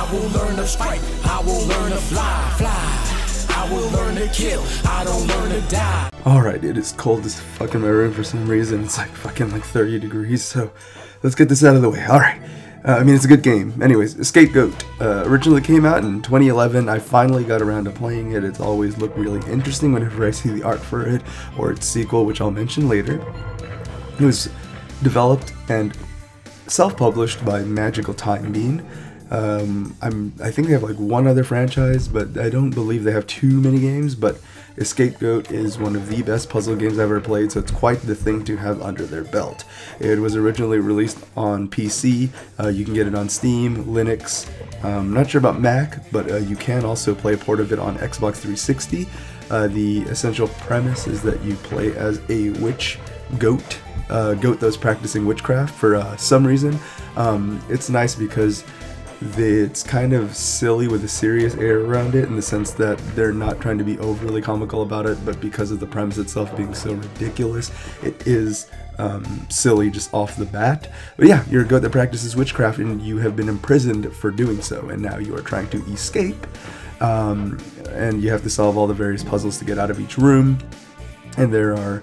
I will learn to strike, I will learn to fly. I will learn to kill, I don't learn to die. Alright, it is cold as fuck in my room for some reason. It's like fucking like 30 degrees, so let's get this out of the way. Alright. I mean, it's a good game. Anyways, Scapegoat originally came out in 2011. I finally got around to playing it. It's always looked really interesting whenever I see the art for it or its sequel, which I'll mention later. It was developed and self-published by Magical Time Bean. I think they have like one other franchise, but I don't believe they have too many games. But Scapegoat is one of the best puzzle games I've ever played, so it's quite the thing to have under their belt. It was originally released on PC. You can get it on Steam, Linux. Not sure about Mac, but you can also play a port of it on Xbox 360. The essential premise is that you play as a witch goat that was practicing witchcraft for some reason. It's nice because it's kind of silly with a serious air around it, in the sense that they're not trying to be overly comical about it, but because of the premise itself being so ridiculous, it is silly just off the bat. But yeah, you're a goat that practices witchcraft, and you have been imprisoned for doing so, and now you are trying to escape, and you have to solve all the various puzzles to get out of each room, and there are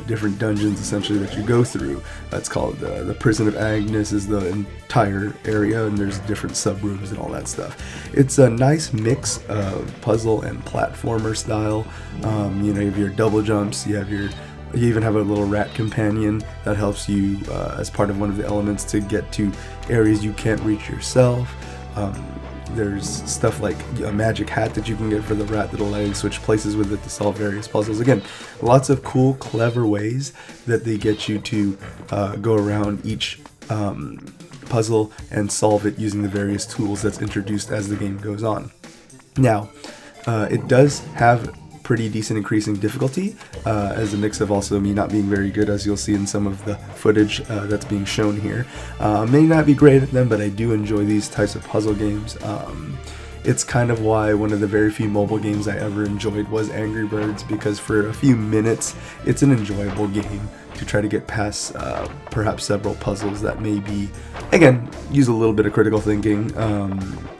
different dungeons essentially that you go through. That's called the Prison of Agnes is the entire area, and there's different sub-rooms and all that stuff. It's a nice mix of puzzle and platformer style. You have your double jumps, you even have a little rat companion that helps you as part of one of the elements to get to areas you can't reach yourself. There's stuff like a magic hat that you can get for the rat that'll allow you to switch places with it to solve various puzzles. Again, lots of cool, clever ways that they get you to go around each puzzle and solve it using the various tools that's introduced as the game goes on. Now, it does have pretty decent increasing difficulty as a mix of also me not being very good, as you'll see in some of the footage that's being shown here. May not be great at them, but I do enjoy these types of puzzle games. It's kind of why one of the very few mobile games I ever enjoyed was Angry Birds, because for a few minutes it's an enjoyable game to try to get past perhaps several puzzles that maybe, again, use a little bit of critical thinking.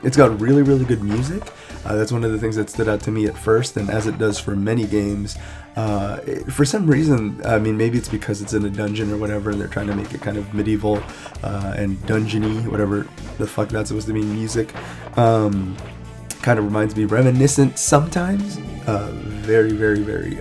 It's got really, really good music. That's one of the things that stood out to me at first, and as it does for many games, for some reason, I mean, maybe it's because it's in a dungeon or whatever, and they're trying to make it kind of medieval and dungeony, whatever the fuck that's supposed to mean, music. Kind of reminds me, reminiscent sometimes, very, very, very,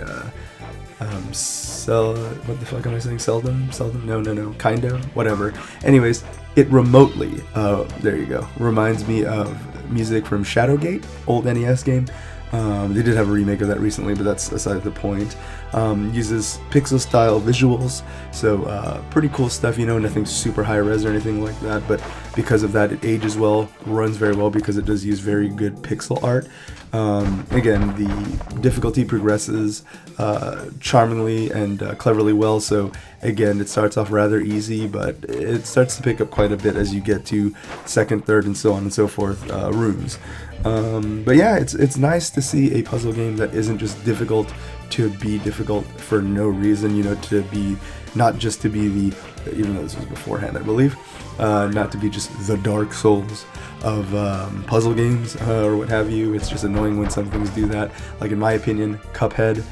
what the fuck am I saying? Seldom? No, kind of, whatever. Anyways, it remotely, there you go, reminds me of music from Shadowgate, old NES game. They did have a remake of that recently, but that's aside the point. Uses pixel style visuals, so pretty cool stuff, nothing super high res or anything like that, but because of that it ages well, runs very well because it does use very good pixel art. Again, the difficulty progresses charmingly and cleverly well, so again, it starts off rather easy, but it starts to pick up quite a bit as you get to second, third, and so on and so forth rooms. But yeah, it's nice to see a puzzle game that isn't just difficult to be difficult for no reason, to be, not just to be the, even though this was beforehand, I believe, not to be just the Dark Souls of puzzle games or what have you. It's just annoying when some things do that. Like in my opinion, Cuphead,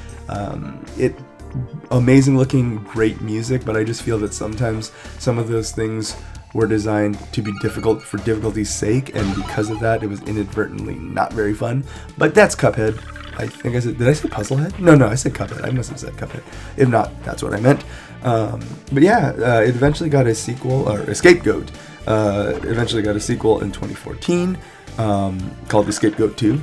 amazing looking, great music, but I just feel that sometimes some of those things were designed to be difficult for difficulty's sake, and because of that, it was inadvertently not very fun. But that's Cuphead. I think I said, did I say Puzzlehead? No, I said Cuphead. I must have said Cuphead. If not, that's what I meant. But yeah, it eventually got a sequel, or Scapegoat. Eventually got a sequel in 2014 called The Scapegoat 2,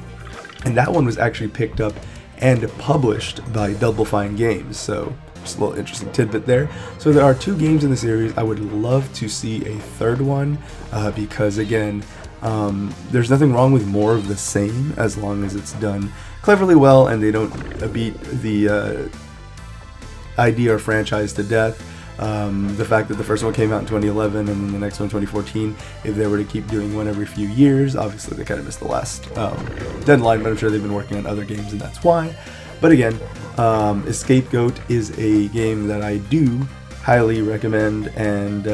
and that one was actually picked up and published by Double Fine Games. So just a little interesting tidbit there. So there are 2 games in the series. I would love to see a third one because again, there's nothing wrong with more of the same as long as it's done cleverly well and they don't beat the idea or franchise to death. The fact that the first one came out in 2011 and then the next one 2014, if they were to keep doing one every few years, obviously they kind of missed the last deadline, but I'm sure they've been working on other games and that's why. But again, Scapegoat is a game that I do highly recommend. And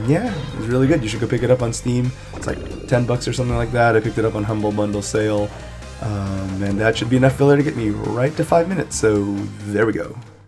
yeah, it's really good. You should go pick it up on Steam. It's like $10 or something like that. I picked it up on Humble Bundle sale, and that should be enough filler to get me right to 5 minutes. So there we go.